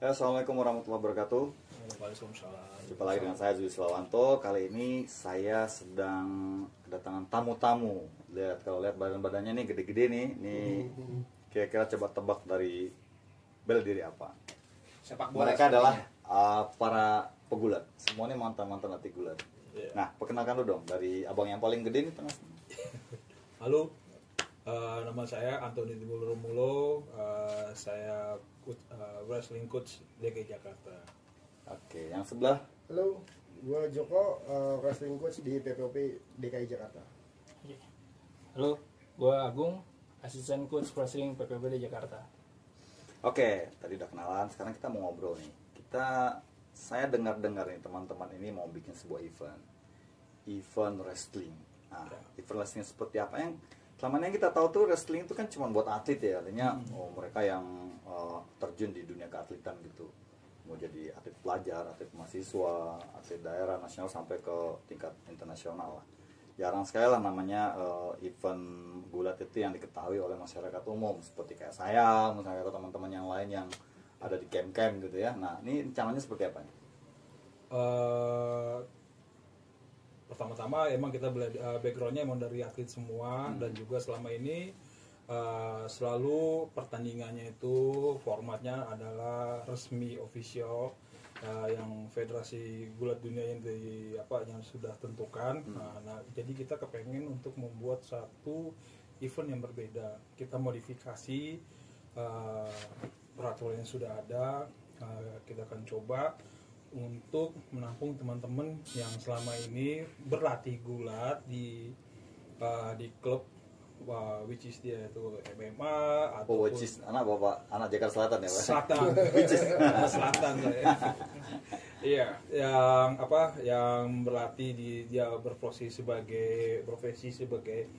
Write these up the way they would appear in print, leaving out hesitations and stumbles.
Assalamualaikum warahmatullahi wabarakatuh. Waalaikumsalam. Jumpa lagi dengan saya Zui Slawanto. Kali ini saya sedang kedatangan tamu-tamu. Kalau lihat badan-badannya nih gede-gede nih. Nih kira-kira coba tebak dari bela diri apa? Sepak bola. Mereka adalah para pegulat. Semuanya mantan-mantan atlet gulat. Yeah. Nah, perkenalkan dulu dong dari abang yang paling gede nih tengah. Halo, nama saya Antoni Timbul Romulo. Saya wrestling coach DKI Jakarta. Oke, yang sebelah. Halo, gue Joko, wrestling coach di PPOP DKI Jakarta. Halo, gue Agung, asisten coach wrestling PPOP di Jakarta. Oke, tadi udah kenalan. Sekarang kita mau ngobrol nih. Saya dengar-dengar nih teman-teman ini mau bikin sebuah event wrestling. Nah, event wrestling seperti apa yang selama ini yang kita tahu tuh wrestling itu kan cuma buat atlet ya, artinya mereka yang terjun di dunia keatletan gitu, mau jadi atlet pelajar, atlet mahasiswa, atlet daerah, nasional sampai ke tingkat internasional lah. Jarang sekali lah namanya event gulat itu yang diketahui oleh masyarakat umum seperti kayak saya, misalnya atau teman-teman yang lain yang ada di camp-camp gitu ya. Nah, ini rencananya seperti apa nih? Pertama-tama emang kita backgroundnya emang dari atlet semua dan juga selama ini selalu pertandingannya itu formatnya adalah resmi official yang Federasi Gulat Dunia yang sudah tentukan. Nah, jadi kita kepengen untuk membuat satu event yang berbeda. Kita modifikasi peraturan yang sudah ada. Kita akan coba untuk menampung teman-teman yang selama ini berlatih gulat di klub which is dia itu MMA atau which is anak Jakarta Selatan ya, Pak? Selatan. Which is Selatan saya. Iya, yang berlatih dia berprofesi sebagai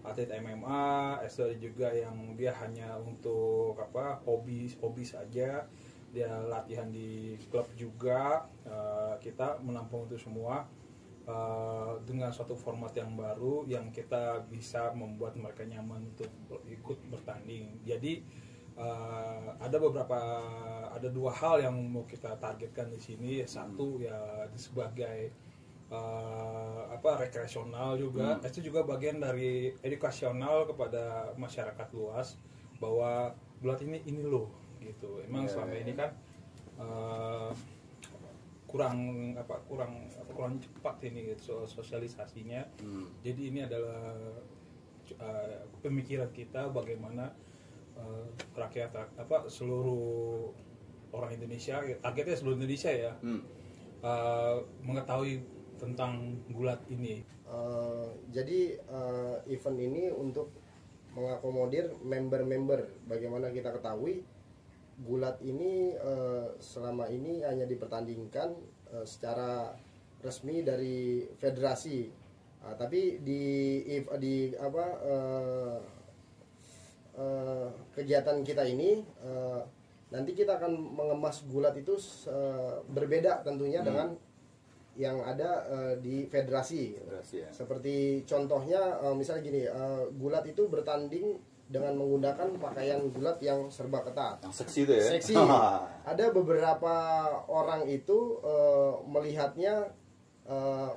atlet MMA, ada juga yang dia hanya untuk hobi saja. Dia latihan di klub juga. Kita menampung itu semua dengan suatu format yang baru yang kita bisa membuat mereka nyaman untuk ikut bertanding. Jadi ada dua hal yang mau kita targetkan di sini. Satu ya sebagai rekreasional juga. Itu juga bagian dari edukasional kepada masyarakat luas bahwa gulat ini loh gitu. Emang selama ini kan kurang cepat ini gitu, sosialisasinya. Jadi ini adalah pemikiran kita bagaimana rakyat seluruh orang Indonesia, targetnya seluruh Indonesia ya, mengetahui tentang gulat ini. Jadi event ini untuk mengakomodir member-member. Bagaimana kita ketahui gulat ini selama ini hanya dipertandingkan secara resmi dari federasi, tapi di kegiatan kita ini nanti kita akan mengemas gulat itu berbeda tentunya dengan yang ada di federasi ya. Seperti contohnya misalnya gini, gulat itu bertanding dengan menggunakan pakaian gulat yang serba ketat. Yang seksi itu ya? Seksi. Ada beberapa orang itu melihatnya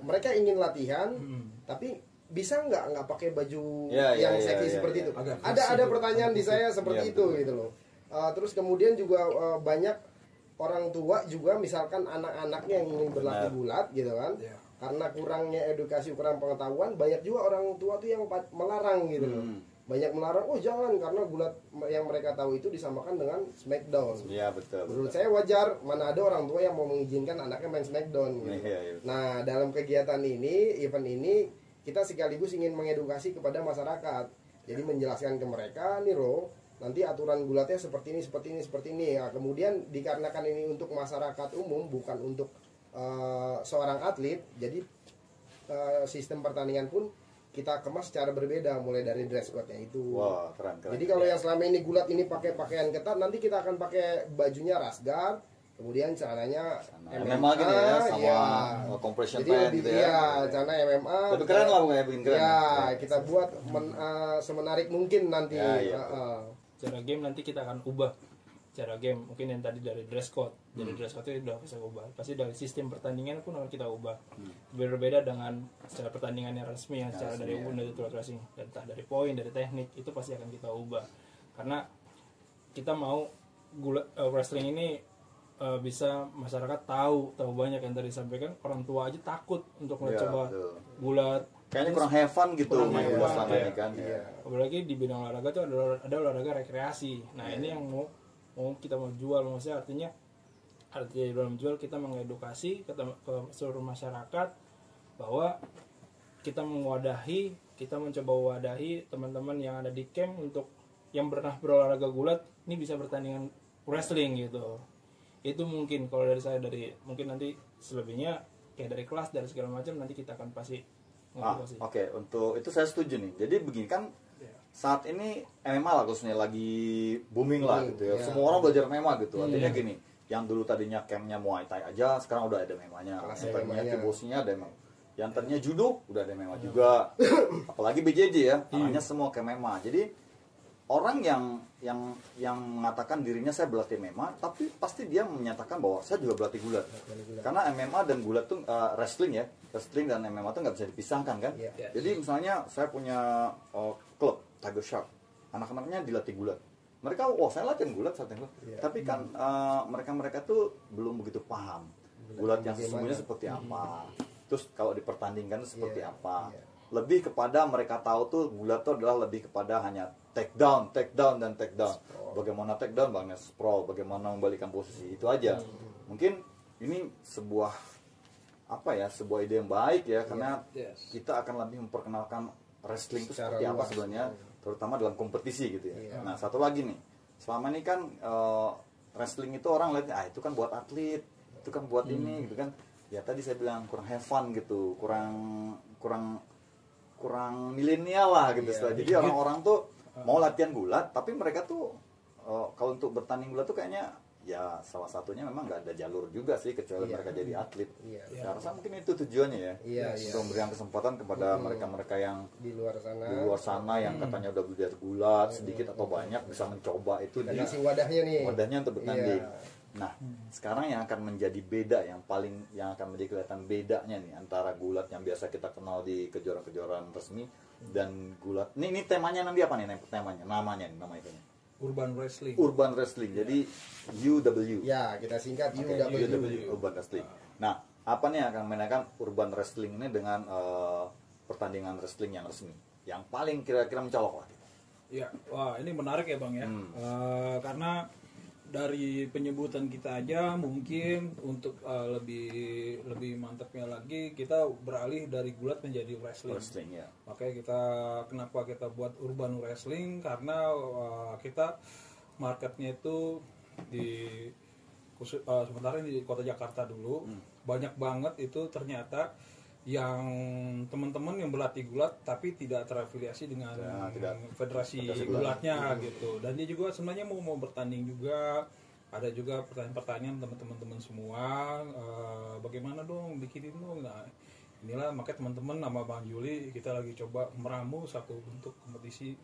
mereka ingin latihan, tapi bisa nggak pakai baju yang seksi seperti itu? Ada pertanyaan di saya seperti itu gitu loh. Terus kemudian juga banyak orang tua juga, misalkan anak-anaknya yang ingin berlatih gulat gitu kan. Karena kurangnya edukasi, kurang pengetahuan, banyak juga orang tua tuh yang melarang gitu loh. Banyak melarang, jangan, karena gulat yang mereka tahu itu disamakan dengan Smackdown. Iya, betul. Menurut saya wajar, mana ada orang tua yang mau mengizinkan anaknya main Smackdown gitu. Nah, dalam kegiatan ini, event ini, kita sekaligus ingin mengedukasi kepada masyarakat. Jadi menjelaskan ke mereka, nih loh, nanti aturan gulatnya seperti ini. Nah, kemudian dikarenakan ini untuk masyarakat umum, bukan untuk seorang atlet, jadi sistem pertandingan pun kita kemas secara berbeda, mulai dari dress code-nya itu. Wah, keren. Jadi kalau yang selama ini gulat ini pakai pakaian ketat, nanti kita akan pakai bajunya rash guard, kemudian celananya MMA gini ya, sama compression pants gitu ya. Iya, celana MMA. Lebih keren lah pokoknya, bikin keren. Ya, kita buat semenarik mungkin nanti. Cara game nanti kita akan ubah cara game. Mungkin yang tadi dari dress code, dari dress code itu udah bisa ubah. Pasti dari sistem pertandingan pun akan kita ubah. Berbeda dengan secara pertandingan yang resmi, yang secara dari Ubuntu Tour Racing, dan entah dari poin, dari teknik, itu pasti akan kita ubah. Karena kita mau wrestling ini bisa masyarakat tahu banyak yang tadi disampaikan. Orang tua aja takut untuk mencoba gulat, kayaknya kurang have fun gitu main gulat selama ini kan. Apalagi di bidang olahraga itu ada olahraga rekreasi. Nah ini yang mau kita mau jual, maksudnya artinya dalam jual kita mengedukasi ke seluruh masyarakat bahwa kita mencoba wadahi teman-teman yang ada di camp untuk yang pernah berolahraga gulat ini bisa bertandingan wrestling gitu. Itu mungkin kalau dari saya, mungkin nanti selebihnya kayak dari kelas, dari segala macam nanti kita akan pasti Oke, untuk itu saya setuju nih. Jadi begini kan, saat ini MMA lah khususnya lagi booming lah gitu ya. Semua orang belajar MMA gitu. Artinya gini, yang dulu tadinya campnya Muay Thai aja, sekarang udah ada MMA-nya. Yang tadinya kickboxingnya ada MMA. Yang tadinya judo udah ada MMA juga. Apalagi BJJ ya, arahnya semua ke MMA. Jadi orang yang mengatakan dirinya saya berlatih MMA, tapi pasti dia menyatakan bahwa saya juga berlatih gulat. Karena MMA dan gulat tuh wrestling dan MMA tuh nggak bisa dipisahkan kan. Jadi misalnya saya punya klub Tiger Shark, anak-anaknya dilatih gulat. Mereka, saya latihan gulat, tapi kan mereka tuh belum begitu paham gulat yang sesungguhnya seperti apa. Terus kalau dipertandingkan seperti apa. Lebih kepada mereka tahu tuh gulat tuh adalah lebih kepada hanya take down dan take down. Bagaimana take down, bagaimana sprawl, bagaimana membalikkan posisi, itu aja. Mungkin ini sebuah ide yang baik ya, karena kita akan lebih memperkenalkan wrestling itu seperti apa sebenarnya, terutama dalam kompetisi gitu ya. Nah, satu lagi nih, selama ini kan wrestling itu orang lihat itu kan buat atlet, itu kan buat ini gitu kan. Ya tadi saya bilang kurang have fun gitu, kurang milenial lah gitu. Jadi orang-orang tuh mau latihan gulat, tapi mereka tuh kalau untuk bertanding gulat tuh kayaknya ya salah satunya memang nggak ada jalur juga sih, kecuali mereka jadi atlet. Saya rasa mungkin itu tujuannya ya, untuk memberikan kesempatan kepada mereka-mereka yang di luar sana yang katanya udah belajar gulat sedikit atau banyak bisa mencoba itu dan kasih wadahnya untuk bertanding. Nah, sekarang yang akan menjadi beda, yang akan menjadi kelihatan bedanya nih antara gulat yang biasa kita kenal di kejuaraan-kejuaraan resmi dan gulat. Ini temanya nanti apa nih nama itu? Urban Wrestling. Urban Wrestling. Jadi UW. Ya, kita singkat UW, Urban Wrestling. Nah, apa nih yang akan membedakan Urban Wrestling ini dengan pertandingan wrestling yang resmi? Yang paling kira-kira mencolok lah. Ya, wah ini menarik ya Bang ya. Karena dari penyebutan kita aja mungkin untuk lebih mantapnya lagi kita beralih dari gulat menjadi wrestling ya. Makanya kenapa kita buat urban wrestling, karena kita marketnya itu sementara di kota Jakarta dulu banyak banget itu ternyata yang teman-teman yang berlatih gulat tapi tidak terafiliasi dengan federasi gulatnya gitu, dan dia juga sebenarnya mau bertanding juga. Ada juga pertanyaan-pertanyaan teman-teman semua, bagaimana dong bikinin dong. Nah inilah makanya teman-teman nama Bang Juli kita lagi coba meramu satu bentuk kompetisi,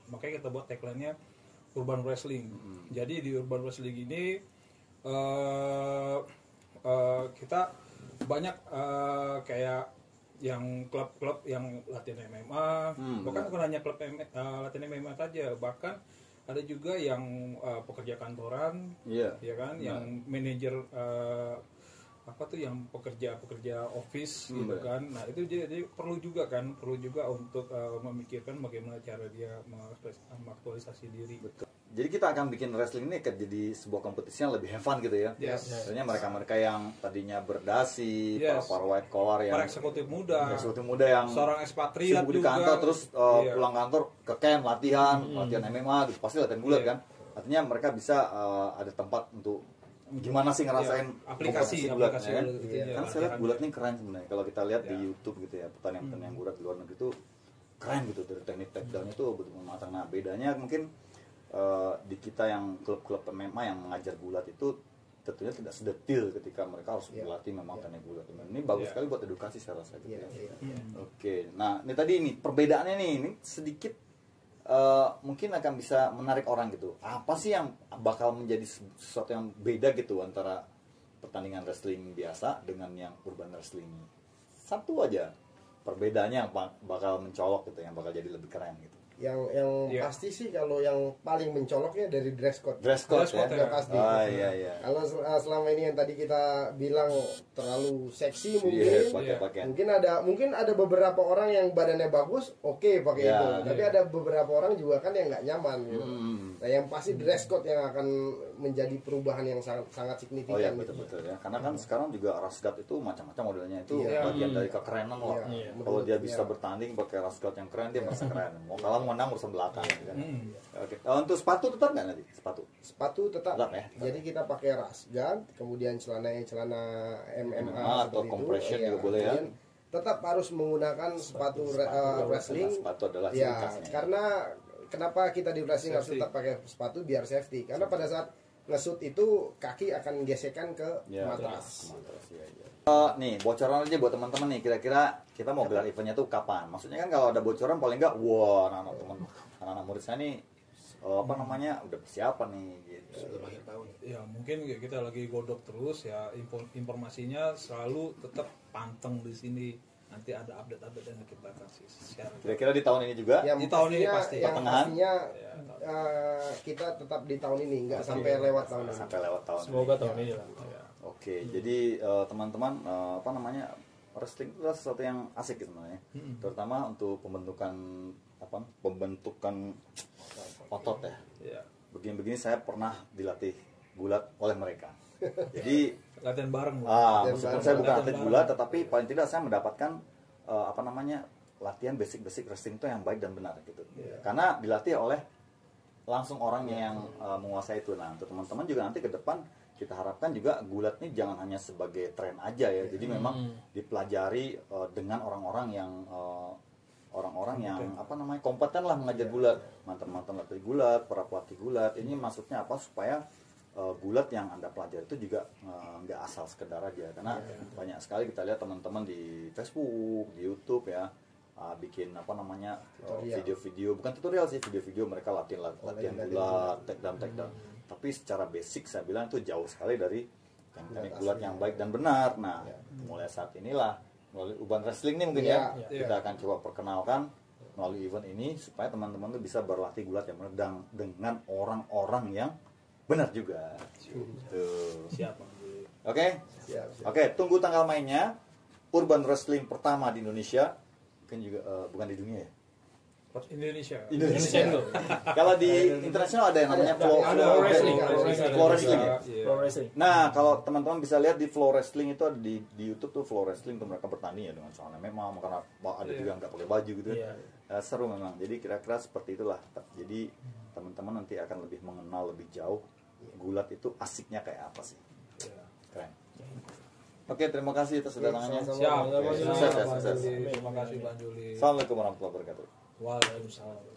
makanya kita buat tagline-nya Urban Wrestling. Jadi di Urban Wrestling ini kita banyak kayak yang klub-klub yang latihan MMA, bukan hanya klub latihan MMA saja, bahkan ada juga yang pekerja kantoran, ya kan, yang manajer yang pekerja office gitu kan. Nah itu jadi perlu juga untuk memikirkan bagaimana cara dia mengaktualisasi diri. Betul. Jadi kita akan bikin wrestling ini jadi sebuah kompetisi yang lebih have fun gitu ya. Misalnya mereka-mereka yang tadinya berdasi, para white collar yang para eksekutif muda yang seorang ekspatriat sibuk di kantor terus pulang kantor ke camp latihan MMA gitu, pasti latihan gulat kan. Artinya mereka bisa ada tempat untuk gimana sih ngerasain aplikasi gulat gitu, kan. Karena saya lihat gulat ini keren sebenarnya. Kalau kita lihat di YouTube gitu ya, pertandingan gulat di luar negeri itu keren gitu, dari teknik takedown itu betul-betul matang. Nah bedanya mungkin di kita yang klub-klub MMA yang mengajar gulat itu tentunya tidak sedetil ketika mereka harus berlatih memang teknik gulat. Ini bagus sekali buat edukasi saya rasa gitu. Oke, nah ini tadi perbedaannya ini sedikit mungkin akan bisa menarik orang gitu. Apa sih yang bakal menjadi sesuatu yang beda gitu antara pertandingan wrestling biasa dengan yang urban wrestling? Satu aja perbedaannya yang bakal mencolok gitu, yang bakal jadi lebih keren gitu. Yang Iya. pasti sih kalau yang paling mencoloknya dari dress code. Dress code Dress ya. code Udah pasti. Oh iya. Kalau selama ini yang tadi kita bilang terlalu seksi mungkin, Iya, pakai-pakaian. mungkin ada beberapa orang yang badannya bagus, oke pakai Ya, itu. iya. Tapi ada beberapa orang juga kan yang nggak nyaman gitu. Nah, yang pasti dress code yang akan menjadi perubahan yang sangat signifikan. Oh iya gitu. betul-betul ya. Karena kan sekarang juga ras guard itu macam-macam modelnya, itu Iya. bagian dari kekerenan loh. Iya. Kalau dia bisa Iya. bertanding pakai ras guard yang keren, dia merasa keren. Mau kalah mau menang urusan belakang gitu kan. Hmm. Oke. Untuk sepatu tetap nggak nanti? Sepatu tetap. Tetap ya? Jadi kita pakai ras guard, kemudian celana MMA MMA atau seperti compression itu. juga boleh ya? Kemudian tetap harus menggunakan sepatu wrestling. Karena sepatu adalah ciri Ya, khasnya. karena kenapa kita di wrestling harus Safety. tetap pakai sepatu biar safety? Karena pada saat nge-shoot itu kaki akan gesekan ke Ya, matras. ya. Nih bocoran aja buat teman-teman nih, kira-kira kita mau gelar eventnya tuh kapan? Maksudnya kan kalau ada bocoran paling nggak, wah anak-anak murid saya nih apa namanya udah persiapan nih gitu. Ya mungkin kita lagi godok terus ya, informasinya selalu tetap panteng di sini. Nanti ada update-update yang kita kasih share. Kira-kira di tahun ini juga? Yang Di tahun ini pastinya- pasti. Yang Pertengahan? pastinya Ya, kita tetap di tahun ini, nggak sampai lewat tahun ini. Sampai lewat tahun. Semoga ini. tahun ini lah. ya. Oke, jadi teman-teman apa namanya wrestling itu adalah sesuatu yang asik gitu sebenarnya, terutama untuk pembentukan otot ya. Ya. Begini-begini saya pernah dilatih gulat oleh mereka. Jadi Latihan bareng. meskipun saya bukan Latihan atlet bareng. gulat, tetapi paling tidak saya mendapatkan latihan basic wrestling itu yang baik dan benar gitu. Karena dilatih oleh langsung orangnya yang menguasai itu. Nah, untuk teman-teman juga nanti ke depan kita harapkan juga gulat ini jangan hanya sebagai tren aja ya. Jadi memang dipelajari dengan orang-orang yang kompeten lah mengajar gulat, mantan-mantan latih gulat, para pelatih gulat. Ini maksudnya apa? Supaya gulat yang Anda pelajari itu juga nggak asal sekedar aja, karena banyak sekali kita lihat teman-teman di Facebook, di YouTube ya, bikin video-video, bukan tutorial sih, video-video mereka latihan gulat, take down. Tapi secara basic saya bilang itu jauh sekali dari teknik gulat yang baik dan benar. Nah, mulai saat inilah melalui Urban Wrestling nih mungkin ya, kita akan coba perkenalkan melalui event ini supaya teman-teman tuh bisa berlatih gulat yang benar dengan orang-orang yang benar juga. Tuh. Siapa? Oke? Siap. Oke, tunggu tanggal mainnya. Urban Wrestling pertama di Indonesia. Mungkin juga bukan di dunia ya. Indonesia. Kalau di internasional ada yang namanya Flow Wrestling. Flow Wrestling ya. Iya. Pro wrestling. Nah, kalau teman-teman bisa lihat di Flow Wrestling itu ada di YouTube tuh Flow Wrestling tuh mereka bertanding ya dengan celana memang karena ada juga nggak pakai baju gitu. Iya. Seru memang. Jadi kira-kira seperti itulah. Jadi teman-teman nanti akan lebih mengenal lebih jauh gulat itu asiknya kayak apa sih. Iya. Keren. Oke, terima kasih atas kedatangannya. Sama-sama. Siap. Sukses ya, sukses. Terima kasih Bang Juli. Assalamualaikum warahmatullahi wabarakatuh. Waalaikumsalam.